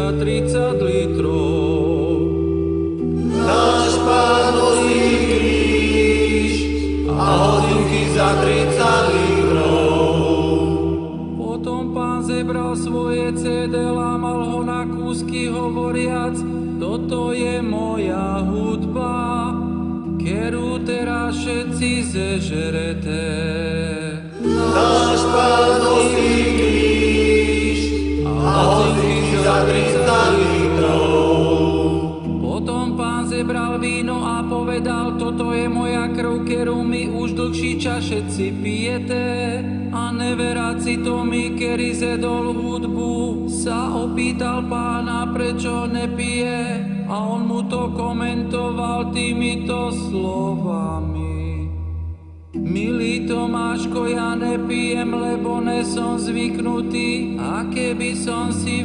za 30 litrov. Náš Pán nosí kríž a hodinky za 30 litrov. Potom Pán zebral svoje CD, lámal ho na kúsky hovoriac, toto je moja hudba, ktorú teraz všetci zežerete. Náš Pán nosí kríž a hodinky za 30 litrov. Potom Pán zebral víno a povedal, toto je moja krv, ktorú my už dlhší čas všetci pijete. A neveráci Tomi, ktorý zedol hudbu, sa opýtal Pána, prečo nepije. A on mu to komentoval týmito slovami. Milý Tomáško, ja nepijem, lebo nesom zvyknutý, a keby som si